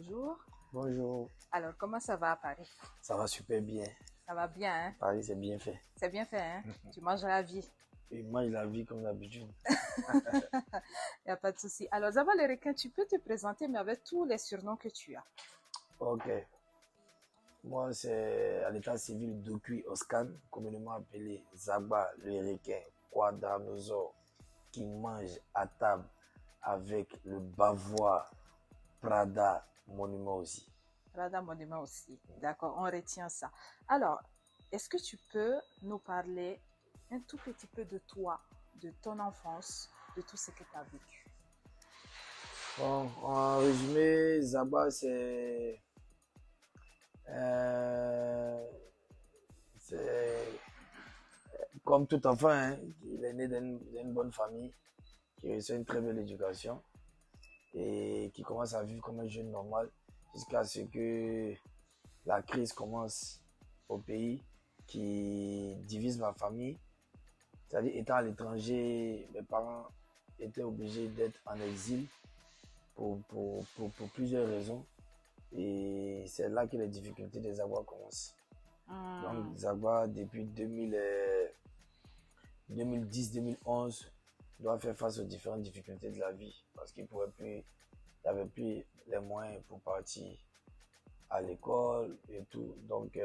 bonjour. Bonjour, Alors, comment ça va à Paris? ça va super bien. Ça va bien, hein? Paris, c'est bien fait. C'est bien fait, hein? Tu manges la vie. Et moi, il a vie comme d'habitude. Il n'y a pas de souci. Alors, Zaba le requin, tu peux te présenter, mais avec tous les surnoms que tu as. Ok. Moi, c'est à l'état civil Dokui Oscan, communément appelé Zaba le requin, Quadranosaure, qui mange à table avec le Bavois Prada Monument aussi. Rada Monument aussi. D'accord, on retient ça. Alors, est-ce que tu peux nous parler un tout petit peu de toi, de ton enfance, de tout ce que tu as vécu? Bon, en résumé, Zaba, c'est comme tout enfant, hein, il est né d'une bonne famille, qui reçoit une très belle éducation et qui commence à vivre comme un jeune normal jusqu'à ce que la crise commence au pays, qui divise ma famille. C'est-à-dire, étant à l'étranger, mes parents étaient obligés d'être en exil pour plusieurs raisons. Et c'est là que les difficultés des Zagouas commencent. Donc, Zagouas, depuis 2010-2011, doit faire face aux différentes difficultés de la vie parce qu'il n'avait plus les moyens pour partir à l'école et tout. Donc,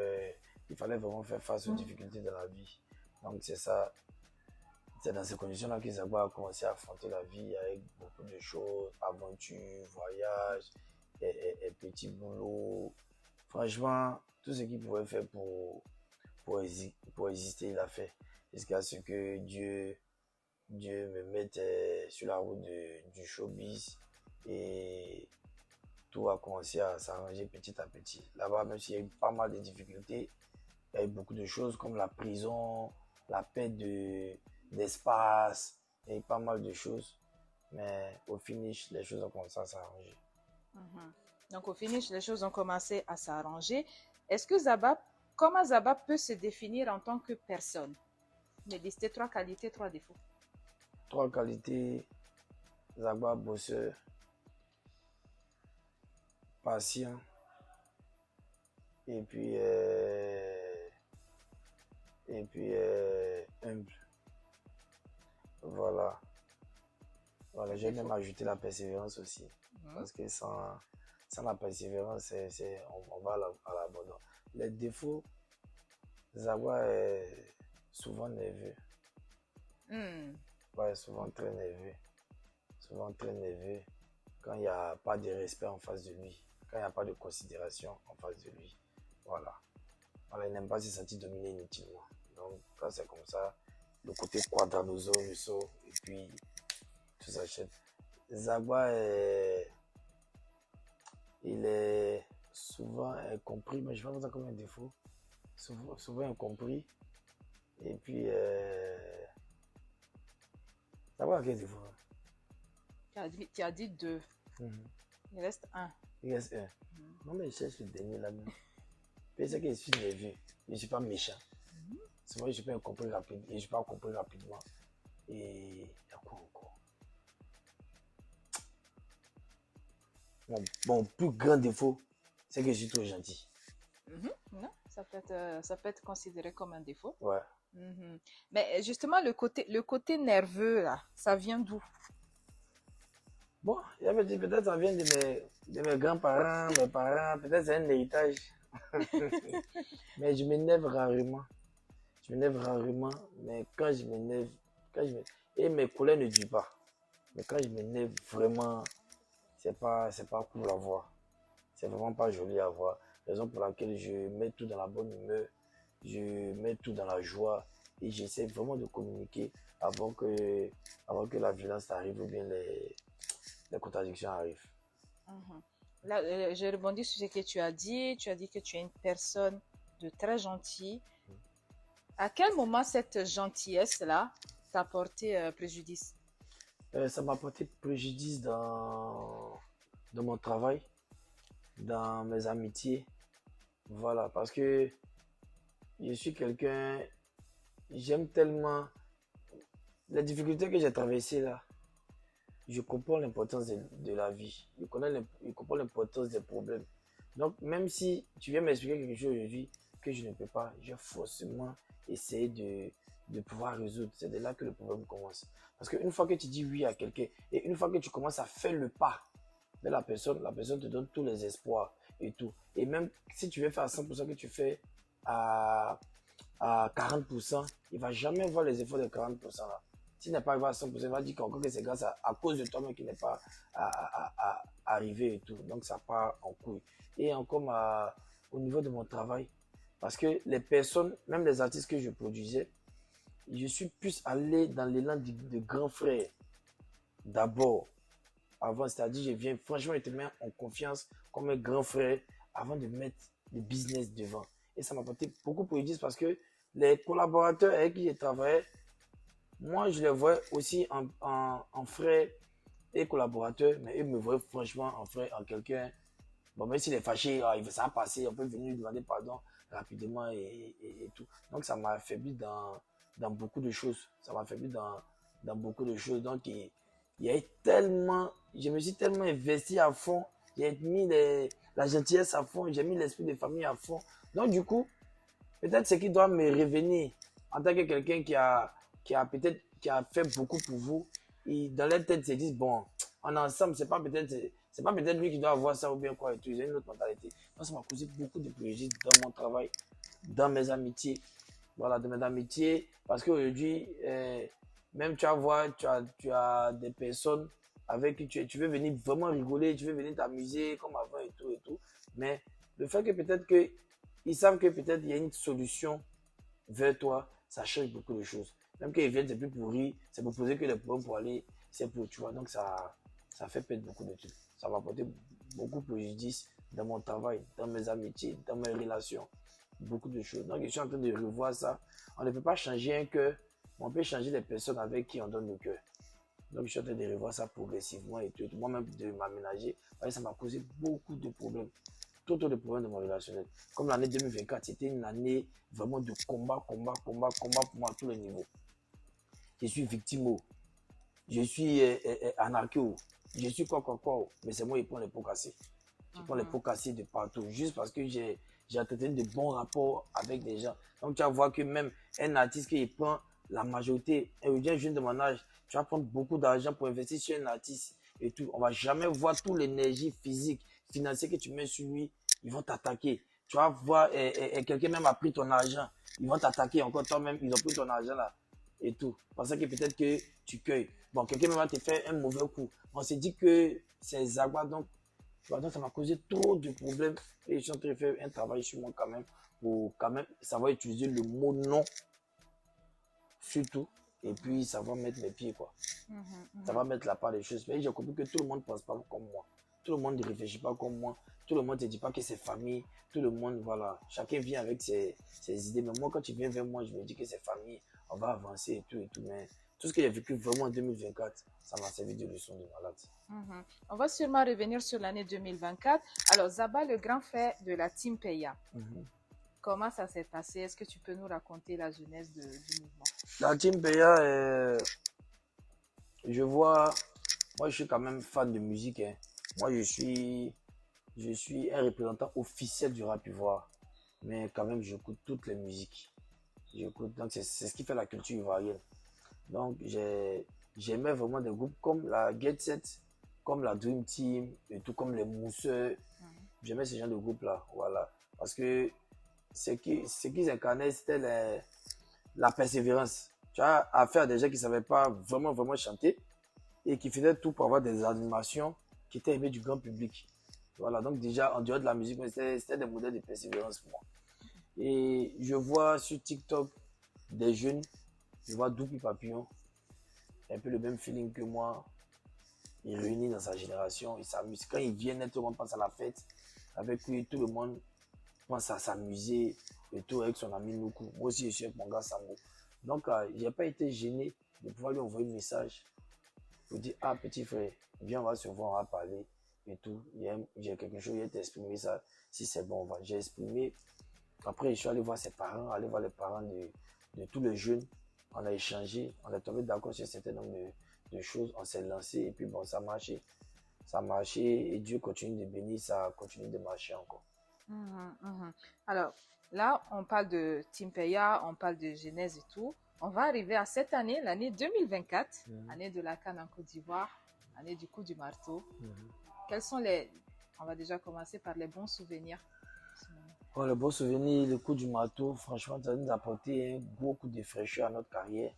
il fallait vraiment faire face aux difficultés de la vie. Donc, c'est dans ces conditions-là que Zagouas a commencé à affronter la vie avec beaucoup de choses, aventures, voyages, et petits boulots. Franchement, tout ce qu'il pouvait faire pour exister, il a fait. Jusqu'à ce que Dieu me mette sur la route du showbiz et tout a commencé à s'arranger petit à petit. Là-bas, même s'il y a eu pas mal de difficultés, il y a eu beaucoup de choses comme la prison, la perte d'espace, et pas mal de choses. Mais au finish, les choses ont commencé à s'arranger. Donc, au finish, les choses ont commencé à s'arranger. Est-ce que comment Zaba peut se définir en tant que personne? Mais listez 3 qualités, 3 défauts. 3 qualités: Zaba bosseur, patient, et puis humble. Voilà. J'ai même ajouté la persévérance aussi. Parce que sans la persévérance, on va à l'abandon. Les défauts, Zaba est souvent nerveux. Ouais, souvent très nerveux. Souvent très nerveux quand il n'y a pas de respect en face de lui, quand il n'y a pas de considération en face de lui. Voilà. Il n'aime pas se sentir dominé inutilement. Donc, quand c'est comme ça, le côté quadranosaure le sort et puis tout s'achète. Zagua il est souvent incompris, mais je ne vois pas ça comme un défaut. Souvent incompris. Et puis, Zagua a quel défaut? Tu as dit 2. Il reste 1. Il reste un. Non, mais je cherche le dernier là-même. C'est que je suis nerveux. Je ne suis pas méchant. Souvent, je peux incompris rapidement. Et je peux incompris rapidement. Et il y a quoi encore? Mon plus grand défaut, c'est que je suis trop gentil. Non, ça peut être considéré comme un défaut. Ouais. Mais justement, le côté nerveux, là, ça vient d'où? Bon, j'avais dit peut-être ça vient de mes grands-parents, mes parents, peut-être c'est un héritage. Mais je m'énerve rarement. Mais quand je m'énerve, et mes collègues ne disent pas. Mais quand je m'énerve vraiment, c'est pas cool à voir. C'est vraiment pas joli à voir. Raison pour laquelle je mets tout dans la bonne humeur, je mets tout dans la joie et j'essaie vraiment de communiquer avant que la violence arrive ou bien les contradictions arrivent. Là, je rebondis sur ce que tu as dit. Tu as dit que tu es une personne de très gentille. À quel moment cette gentillesse-là t'a porté préjudice? Ça m'a porté préjudice dans mon travail, dans mes amitiés. Voilà, parce que je suis quelqu'un, j'aime tellement les difficultés que j'ai traversées là. je comprends l'importance de la vie. Je comprends l'importance des problèmes. Donc, même si tu viens m'expliquer quelque chose aujourd'hui que je ne peux pas, je vais forcément essayer de pouvoir résoudre. C'est de là que le problème commence. Parce qu'une fois que tu dis oui à quelqu'un et une fois que tu commences à faire le pas de la personne te donne tous les espoirs et tout. Et même si tu veux faire à 100% que tu fais à, à 40%, il ne va jamais voir les efforts de 40% là. S'il n'est pas arrivé à 100%, il va dire qu'encore que c'est grâce à cause de toi-même qu'il n'est pas arrivé et tout. Donc ça part en couille. Et encore au niveau de mon travail, parce que les personnes, même les artistes que je produisais, je suis plus allé dans l'élan de grand frère d'abord. Avant, c'est-à-dire, je viens franchement, je te mets en confiance comme un grand frère avant de mettre le business devant. Et ça m'a apporté beaucoup de préjudice parce que les collaborateurs avec qui je travaillais, moi, je les vois aussi en frère et collaborateur, mais eux me voient franchement en frère, en quelqu'un. Bon, même s'il est fâché, ça va passer, on peut venir lui demander pardon rapidement et tout. Donc, ça m'a affaibli dans beaucoup de choses. Ça m'a affaibli dans beaucoup de choses. Donc, il y a eu tellement, je me suis tellement investi à fond. J'ai mis la gentillesse à fond, j'ai mis l'esprit de famille à fond. Donc, du coup, peut-être ce qui doit me revenir en tant que quelqu'un qui a fait beaucoup pour vous. Et dans leur tête, ils se disent, bon, en ensemble, c'est pas peut-être lui qui doit avoir ça ou bien quoi et tout. Ils ont une autre mentalité. Moi, ça m'a causé beaucoup de préjudice dans mon travail, dans mes amitiés. Voilà, dans mes amitiés. Parce qu'aujourd'hui, même tu vas voir, tu as des personnes avec qui tu veux venir vraiment rigoler, tu veux venir t'amuser comme avant et tout et tout. Mais le fait que peut-être que ils savent que peut-être il y a une solution vers toi, ça change beaucoup de choses. Même qu'ils viennent, c'est plus pour rire, c'est pour poser que les problèmes pour aller, c'est pour, tu vois. Donc ça fait perdre beaucoup de trucs. Ça va apporter beaucoup de préjudice dans mon travail, dans mes amitiés, dans mes relations, beaucoup de choses. Donc je suis en train de revoir ça. On ne peut pas changer un cœur, mais on peut changer les personnes avec qui on donne le cœur. Donc je suis en train de revoir ça progressivement et tout. Moi-même de m'aménager, ça m'a causé beaucoup de problèmes tout de problèmes de mon relationnel. Comme l'année 2024, c'était une année vraiment de combat pour moi à tous les niveaux. Je suis victime, je suis anarcho, je suis quoi, mais c'est moi qui prends les pots cassés. Je prends les pots cassés de partout, juste parce que j'ai entretenu de bons rapports avec des gens. Donc tu vas voir que même un artiste qui prend la majorité, un jeune de mon âge, tu vas prendre beaucoup d'argent pour investir sur un artiste et tout. On va jamais voir toute l'énergie physique, financière que tu mets sur lui. Ils vont t'attaquer. Tu vas voir quelqu'un même a pris ton argent. Ils vont t'attaquer encore toi-même. Ils ont pris ton argent là et tout. Parce que peut-être que tu cueilles. Bon, quelqu'un même va te faire un mauvais coup. On s'est dit que c'est Zagua. Donc ça m'a causé trop de problèmes. Et je suis en train de faire un travail sur moi quand même. Pour quand même savoir utiliser le mot non. Surtout. Et puis, ça va mettre les pieds, quoi. Ça va mettre la part des choses. Mais j'ai compris que tout le monde ne pense pas comme moi. Tout le monde ne réfléchit pas comme moi. Tout le monde ne te dit pas que c'est famille. Tout le monde, voilà. Chacun vient avec ses idées. Mais moi, quand tu viens vers moi, je me dis que c'est famille. On va avancer et tout et tout. Mais tout ce que j'ai vécu vraiment en 2024, ça m'a servi de leçon de malade. On va sûrement revenir sur l'année 2024. Alors, Zaba, le grand frère de la Team Peya. Comment ça s'est passé? Est-ce que tu peux nous raconter la jeunesse du mouvement? La Team Peya, je vois, moi je suis quand même fan de musique. Hein. Moi je suis un représentant officiel du rap ivoire. Mais quand même j'écoute toutes les musiques. J'écoute, donc c'est ce qui fait la culture ivoirienne. Donc j'aimais vraiment des groupes comme la Get Set, comme la Dream Team, et tout comme les Mousseux. J'aimais ce genre de groupe là, voilà. Parce que ce qu'ils incarnaient, c'était la persévérance. Tu as affaire à des gens qui ne savaient pas vraiment chanter et qui faisaient tout pour avoir des animations qui étaient aimées du grand public. Voilà, donc déjà, en dehors de la musique, c'était des modèles de persévérance pour moi. Et je vois sur TikTok des jeunes, je vois Doupi Papillon, un peu le même feeling que moi. Il réunit dans sa génération, il s'amuse. Quand il vient, tout le monde pense à la fête. Avec lui, tout le monde pense à s'amuser et tout avec son ami Nuku. Moi aussi, je suis avec mon gars Sambo. Donc, je n'ai pas été gêné de pouvoir lui envoyer un message pour dire, ah, petit frère, viens, on va se voir, on va parler et tout. J'ai quelque chose, il a t'exprimer ça. Si c'est bon, on va. J'ai exprimé. Après, je suis allé voir ses parents, aller voir les parents de tous les jeunes. On a échangé, on est tombé d'accord sur un certain nombre de choses, on s'est lancé et puis bon, ça a marché. Ça a marché et Dieu continue de bénir, ça continue de marcher encore. Alors, là, on parle de Timpeya, on parle de Genèse et tout. On va arriver à cette année, l'année 2024, année de la CAN en Côte d'Ivoire, année du coup du marteau. Quels sont les... On va déjà commencer par les bons souvenirs. Oh, le bon souvenir, le coup du marteau, franchement, ça nous a apporté un gros coup de fraîcheur à notre carrière.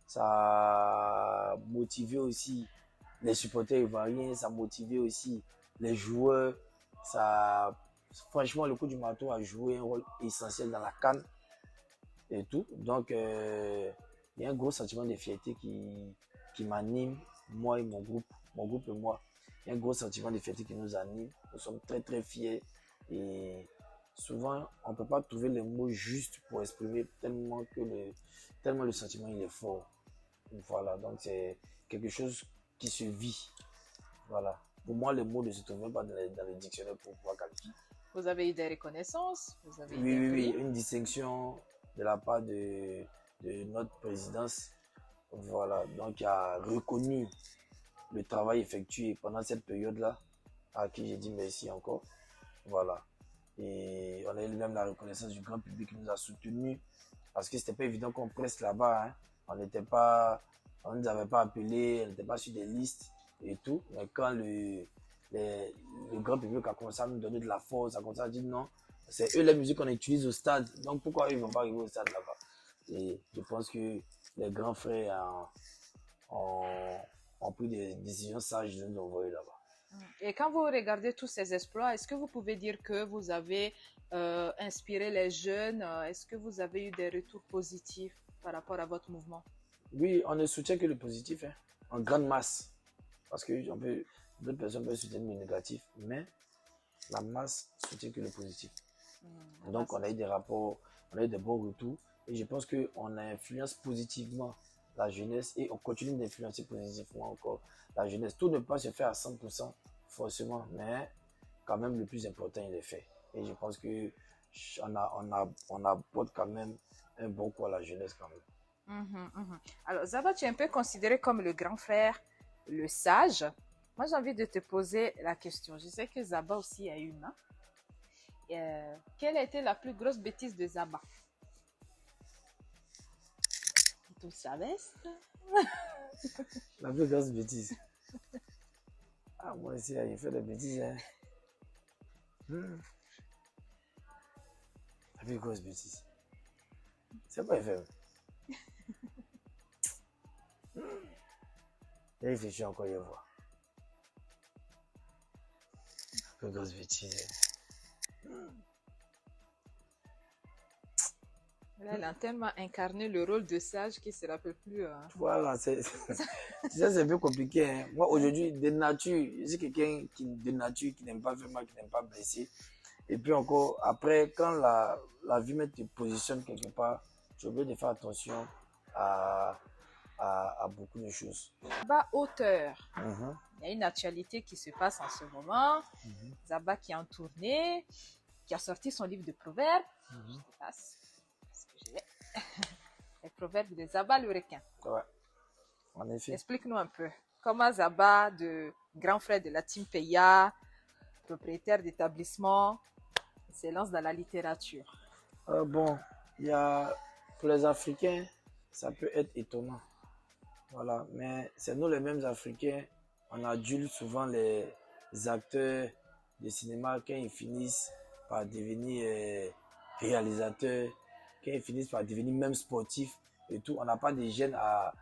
Ça a motivé aussi les supporters ivoiriens, ça a motivé aussi les joueurs. Ça, franchement, le coup du marteau a joué un rôle essentiel dans la CAN et tout. Donc, il y a un gros sentiment de fierté qui m'anime, moi et mon groupe et moi. Il y a un gros sentiment de fierté qui nous anime. Nous sommes très, très fiers. Et souvent, on ne peut pas trouver les mots justes pour exprimer tellement le sentiment il est fort. Voilà, donc c'est quelque chose qui se vit. Voilà. Pour moi, les mots ne se trouvent même pas dans les dictionnaires pour pouvoir qualifier. Vous avez eu des reconnaissances, vous avez eu Oui, des oui, prix. une distinction de la part de notre présidence. Voilà, donc il a reconnu le travail effectué pendant cette période-là, à qui j'ai dit merci encore. Voilà. Et on a eu même la reconnaissance du grand public qui nous a soutenus, parce que c'était pas évident qu'on presse là-bas. Hein. On ne nous avait pas appelés, on n'était pas sur des listes et tout. Mais quand le grand public a commencé à nous donner de la force, a commencé à dire non, c'est eux la musique qu'on utilise au stade, donc pourquoi ils ne vont pas arriver au stade là-bas? Et je pense que les grands frères ont pris des décisions sages de nous envoyer là-bas. Et quand vous regardez tous ces exploits, est-ce que vous pouvez dire que vous avez inspiré les jeunes? Est-ce que vous avez eu des retours positifs par rapport à votre mouvement? Oui, on ne soutient que le positif, hein, en grande masse. Parce que d'autres personnes peuvent soutenir le négatif, mais la masse soutient que le positif. Donc, on a eu des rapports, on a eu des bons retours. Et je pense qu'on influence positivement la jeunesse et on continue d'influencer positivement encore la jeunesse. Tout ne peut pas se faire à 100% forcément, mais quand même le plus important, il est fait. Et je pense qu'on apporte quand même un bon coup à la jeunesse quand même. Alors, Zaba, tu es un peu considéré comme le grand frère, le sage. Moi, j'ai envie de te poser la question. Je sais que Zaba aussi a une. Quelle a été la plus grosse bêtise de Zaba? ¿Tú sabes? La plus grosse bêtise. Ah, moi aussi, il fait des bêtises. Hein. La plus grosse bêtise. C'est pas FM. Il réfléchit encore, il voit. La plus grosse bêtise. Là, elle a tellement incarné le rôle de sage qu'il ne se rappelle plus. Voilà, c'est un peu compliqué. Hein. Moi, aujourd'hui, de nature, je suis quelqu'un de nature qui n'aime pas faire mal, qui n'aime pas blesser. Et puis encore, après, quand la vie te positionne quelque part, tu es obligé de faire attention à beaucoup de choses. Zaba auteur. Il y a une actualité qui se passe en ce moment. Zaba qui est en tournée, qui a sorti son livre de proverbes. Je te passe ce que j'ai. Les proverbes de Zaba le requin. Ouais, en effet. Explique-nous un peu. Comment Zaba, de grand frère de la team Peya, propriétaire d'établissement, se lance dans la littérature? Bon, pour les Africains, ça peut être étonnant. Voilà, mais c'est nous les mêmes Africains, on adulte souvent les acteurs de cinéma quand ils finissent par devenir réalisateurs, quand ils finissent par devenir même sportifs et tout. On n'a pas de gêne à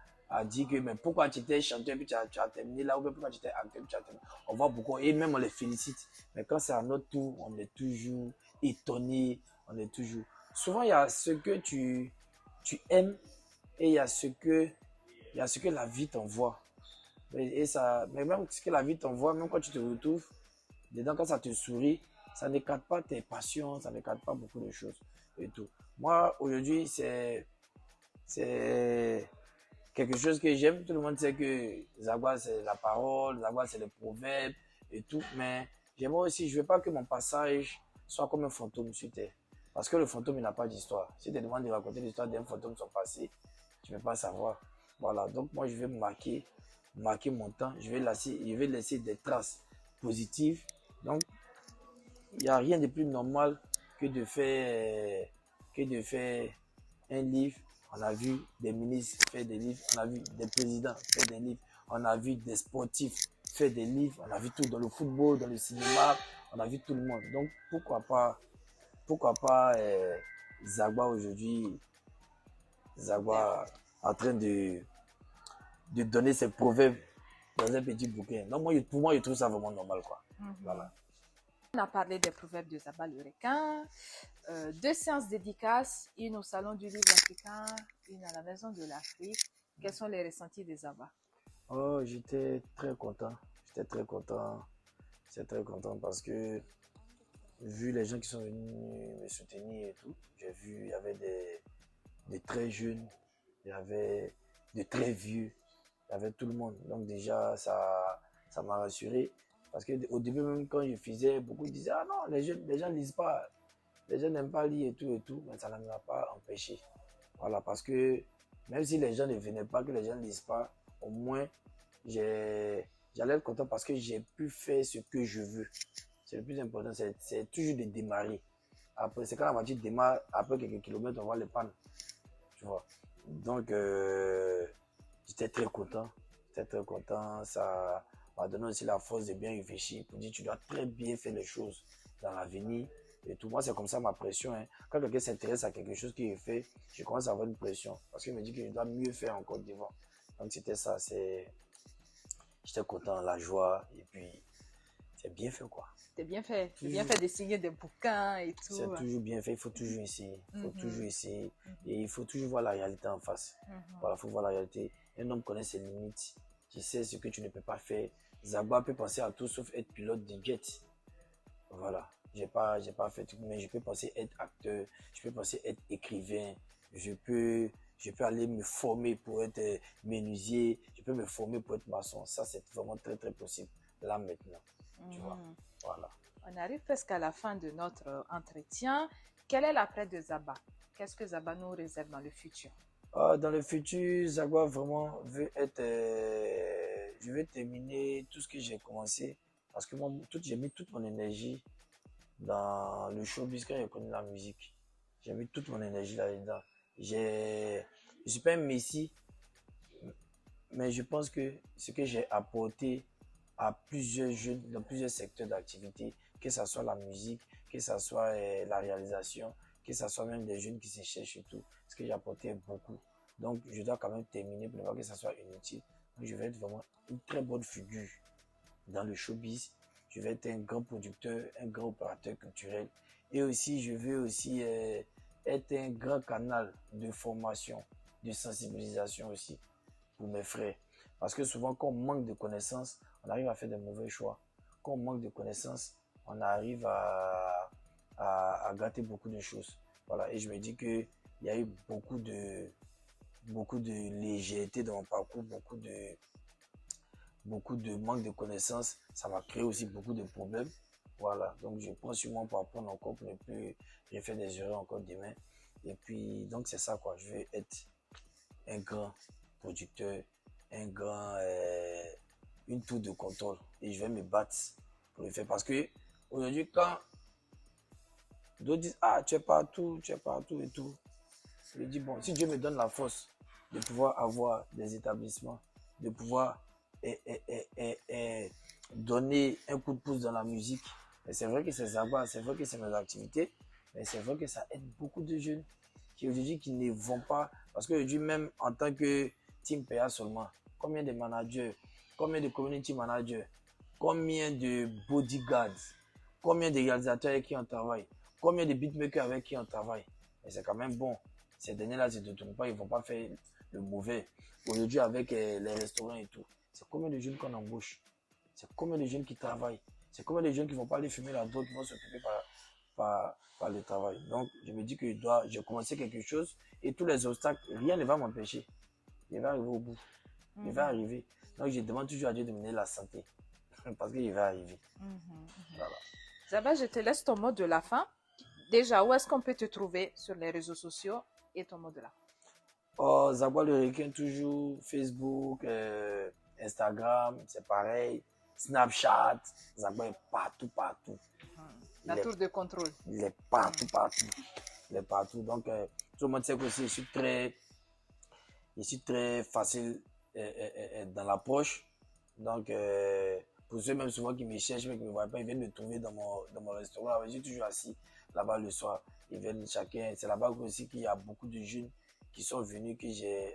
dire que mais pourquoi tu étais chanteur puis tu as terminé là, ou bien pourquoi tu étais acteur puis tu as terminé. On voit beaucoup et même on les félicite. Mais quand c'est à notre tour, on est toujours étonné, on est toujours... Souvent, il y a ce que tu aimes et il y a ce que la vie t'envoie. Mais même ce que la vie t'envoie, même quand tu te retrouves dedans, quand ça te sourit, ça n'écarte pas tes passions, ça n'écarte pas beaucoup de choses et tout. Moi, aujourd'hui, c'est quelque chose que j'aime. Tout le monde sait que Zagwa, c'est la parole, Zagwa, c'est les proverbes et tout. Mais j'aimerais aussi, je veux pas que mon passage soit comme un fantôme sur terre. Parce que le fantôme, il n'a pas d'histoire. Si tu te demandes de raconter l'histoire d'un fantôme, son passé, tu ne peux pas savoir. Voilà, donc moi je vais me marquer marquer mon temps, je vais laisser des traces positives. Donc, il n'y a rien de plus normal que de faire un livre. On a vu des ministres faire des livres, on a vu des présidents faire des livres, on a vu des sportifs faire des livres, on a vu tout dans le football, dans le cinéma, on a vu tout le monde. Donc pourquoi pas Zagba aujourd'hui, Zagba en train de donner ses proverbes dans un petit bouquin. Non, pour moi, je trouve ça vraiment normal, quoi. Voilà. On a parlé des proverbes de Zaba le requin, 2 séances dédicaces, une au Salon du livre africain, une à la Maison de l'Afrique. Quels sont les ressentis de Zaba? Oh, j'étais très content. J'étais très content. J'étais très content parce que, vu les gens qui sont venus me soutenir et tout, j'ai vu, il y avait des très jeunes, il y avait des très vieux, il y avait tout le monde. Donc déjà, ça m'a rassuré. Parce qu'au début, même quand je faisais, beaucoup disaient, ah non, les gens ne lisent pas. Les gens n'aiment pas lire et tout, mais ça ne m'a pas empêché. Voilà, parce que même si les gens ne venaient pas, que les gens ne lisent pas, au moins, j'allais être content parce que j'ai pu faire ce que je veux. C'est le plus important, c'est toujours de démarrer. Après, c'est quand la voiture démarre, après quelques kilomètres, on voit les pannes. Tu vois. Donc, j'étais très content. J'étais très content. Ça m'a donné aussi la force de bien réfléchir pour dire tu dois très bien faire les choses dans l'avenir. Et tout, moi, c'est comme ça ma pression. Hein. Quand quelqu'un s'intéresse à quelque chose qui est fait, je commence à avoir une pression. Parce qu'il me dit que je dois mieux faire en Côte d'Ivoire. Donc, c'était ça. J'étais content, la joie. Et puis, c'est bien fait, quoi. C'est bien fait. C'est bien fait de signer des bouquins et tout. C'est toujours bien fait. Il faut toujours essayer. Il faut toujours essayer. Et il faut toujours voir la réalité en face. Voilà, il faut voir la réalité. Un homme connaît ses limites. Tu sais ce que tu ne peux pas faire. Zagba peut penser à tout sauf être pilote de jet. Voilà. J'ai pas fait tout, mais je peux penser être acteur. Je peux penser être écrivain. Je peux aller me former pour être menuisier. Je peux me former pour être maçon. Ça, c'est vraiment très, très possible. Là, maintenant. Tu vois. Voilà. On arrive presque à la fin de notre entretien. Quel est l'après de Zaba? Qu'est-ce que Zaba nous réserve dans le futur? Dans le futur, Zagba vraiment veut être. Je vais terminer tout ce que j'ai commencé parce que moi, j'ai mis toute mon énergie dans le showbiz quand j'ai connu la musique. J'ai mis toute mon énergie là-dedans. Je suis pas un messie, mais je pense que ce que j'ai apporté à plusieurs jeunes dans plusieurs secteurs d'activité, que ce soit la musique, que ce soit la réalisation, que ce soit même des jeunes qui se cherchent et tout, ce que j'ai apporté est beaucoup. Donc, je dois quand même terminer pour ne pas que ça soit inutile. Donc, je vais être vraiment une très bonne figure dans le showbiz. Je vais être un grand producteur, un grand opérateur culturel. Et aussi, je veux aussi être un grand canal de formation, de sensibilisation aussi pour mes frères. Parce que souvent, quand on manque de connaissances, on arrive à faire de mauvais choix. Quand on manque de connaissances, on arrive à gâter beaucoup de choses. Voilà. Et je me dis qu'il y a eu beaucoup de légèreté dans mon parcours, beaucoup de manque de connaissances. Ça m'a créé aussi beaucoup de problèmes. Voilà. Donc, je prends sur moi pour apprendre encore, pour ne plus refaire des erreurs encore demain. Et puis, donc, c'est ça, quoi. Je veux être un grand producteur, un grand, une tour de contrôle. Et je vais me battre pour le faire. Parce que aujourd'hui, quand d'autres disent, ah, tu es partout et tout, je dis, bon, si Dieu me donne la force de pouvoir avoir des établissements, de pouvoir donner un coup de pouce dans la musique, et c'est vrai que c'est Zagba, c'est vrai que c'est mes activités, mais c'est vrai que ça aide beaucoup de jeunes qui aujourd'hui qui ne vont pas, parce qu'aujourd'hui même en tant que team PA seulement, combien de managers, combien de community managers, combien de bodyguards, combien de réalisateurs avec qui on travaille, combien de beatmakers avec qui on travaille. Et c'est quand même bon. Ces derniers-là, ils ne tournent pas, ils ne vont pas faire le mauvais. Aujourd'hui, avec les restaurants et tout, c'est combien de jeunes qu'on embauche? C'est combien de jeunes qui travaillent? C'est combien de jeunes qui ne vont pas aller fumer la drogue, qui vont s'occuper par le travail? Donc, je me dis que j'ai commencé quelque chose et tous les obstacles, rien ne va m'empêcher. Je vais arriver au bout. Je vais arriver. Donc, je demande toujours à Dieu de me donner la santé. Parce qu'il va arriver. Voilà. Zaba, je te laisse ton mot de la fin. Déjà, où est-ce qu'on peut te trouver sur les réseaux sociaux et ton mot de la fin? Oh, Zagba le requin, toujours Facebook, Instagram, c'est pareil. Snapchat, Zagba est partout, partout. La tour de contrôle. Il est partout, partout. Il est partout. Donc, tout le monde sait que je suis très facile dans l'approche. Donc, pour ceux même souvent qui me cherchent, mais qui ne me voient pas, ils viennent me trouver dans mon restaurant. Je suis toujours assis là-bas le soir. Ils viennent chacun. C'est là-bas aussi qu'il y a beaucoup de jeunes qui sont venus,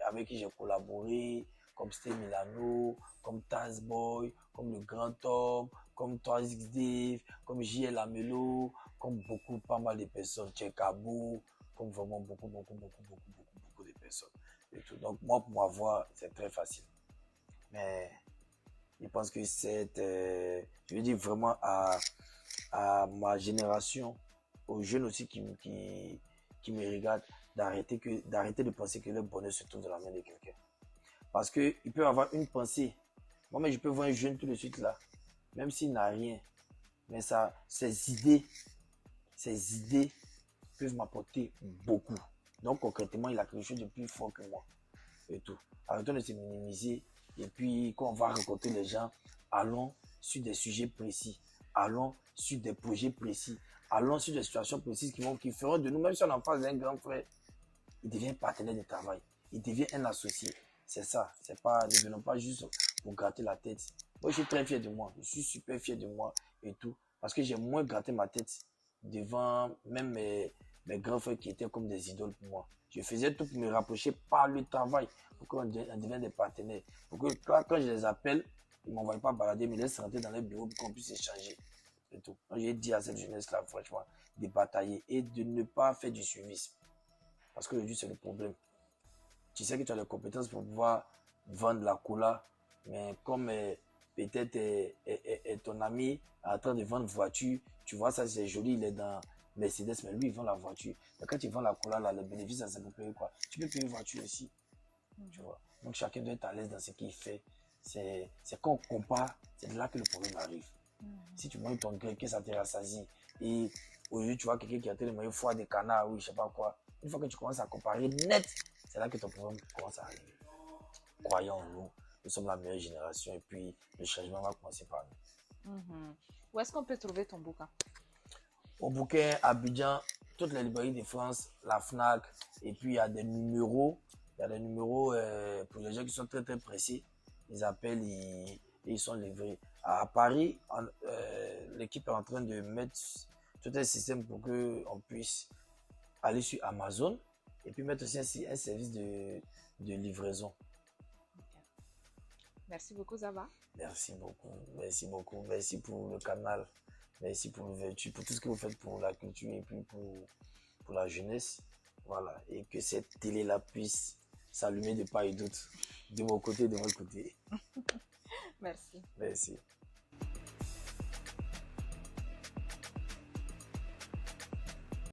avec qui j'ai collaboré, comme Steve Milano, comme Tazboy, comme Le Grand Homme, comme 3X Dave, comme JL Amelo, comme pas mal de personnes, Tchekabo, comme vraiment beaucoup de personnes. Et tout. Donc, moi, pour ma voix, c'est très facile. Mais je pense que je veux dire vraiment à ma génération, aux jeunes aussi qui me regardent, d'arrêter de penser que le bonheur se trouve dans la main de quelqu'un. Parce qu'il peut avoir une pensée. Moi, je peux voir un jeune tout de suite là, même s'il n'a rien. Mais ses idées peuvent m'apporter beaucoup. Donc, concrètement, il a quelque chose de plus fort que moi. Et tout. Arrêtons de se minimiser. Et puis, quand on va rencontrer les gens, allons sur des sujets précis. Allons sur des projets précis. Allons sur des situations précises qui feront de nous, même si on en face d'un grand frère, il devient partenaire de travail. Il devient un associé. C'est ça. Ne venons pas juste pour gratter la tête. Moi, je suis très fier de moi. Je suis super fier de moi et tout. Parce que j'ai moins gratté ma tête devant même mes grands frères qui étaient comme des idoles pour moi. Je faisais tout pour me rapprocher par le travail, pour qu'on devienne des partenaires. Pour que quand je les appelle, ils ne m'envoient pas balader, mais ils laissent rentrer dans les bureaux pour qu'on puisse échanger. Et tout. Donc, j'ai dit à cette jeunesse-là, franchement, de batailler et de ne pas faire du suivisme. Parce qu'aujourd'hui, c'est le problème. Tu sais que tu as les compétences pour pouvoir vendre la cola, mais comme peut-être ton ami est en train de vendre une voiture, tu vois ça c'est joli, il est dans Mercedes, mais lui il vend la voiture. Mais quand tu vends la cola, là, le bénéfice, ça peut payer quoi? Tu peux payer une voiture aussi. Tu vois. Donc chacun doit être à l'aise dans ce qu'il fait. C'est quand on compare, c'est là que le problème arrive. Si tu manges ton grec, que ça te rassasie, et aujourd'hui tu vois quelqu'un qui a tellement une foie de canard, oui, je sais pas quoi. Une fois que tu commences à comparer net, c'est là que ton problème commence à arriver. Croyons en nous, nous sommes la meilleure génération et puis le changement va commencer par nous. Où est-ce qu'on peut trouver ton bouquin? Au bouquin, à Abidjan, toutes les librairies de France, la FNAC, et puis il y a des numéros. Il y a des numéros pour les gens qui sont très très pressés. Ils appellent et ils sont livrés. À Paris, l'équipe est en train de mettre tout un système pour qu'on puisse aller sur Amazon et puis mettre aussi un service de livraison. Merci beaucoup, Zaba. Merci beaucoup. Merci beaucoup. Merci pour le canal. Merci pour l'ouverture, pour tout ce que vous faites pour la culture et puis pour la jeunesse. Voilà. Et que cette télé-là puisse s'allumer de part et d'autre. De mon côté, de votre côté. Merci. Merci.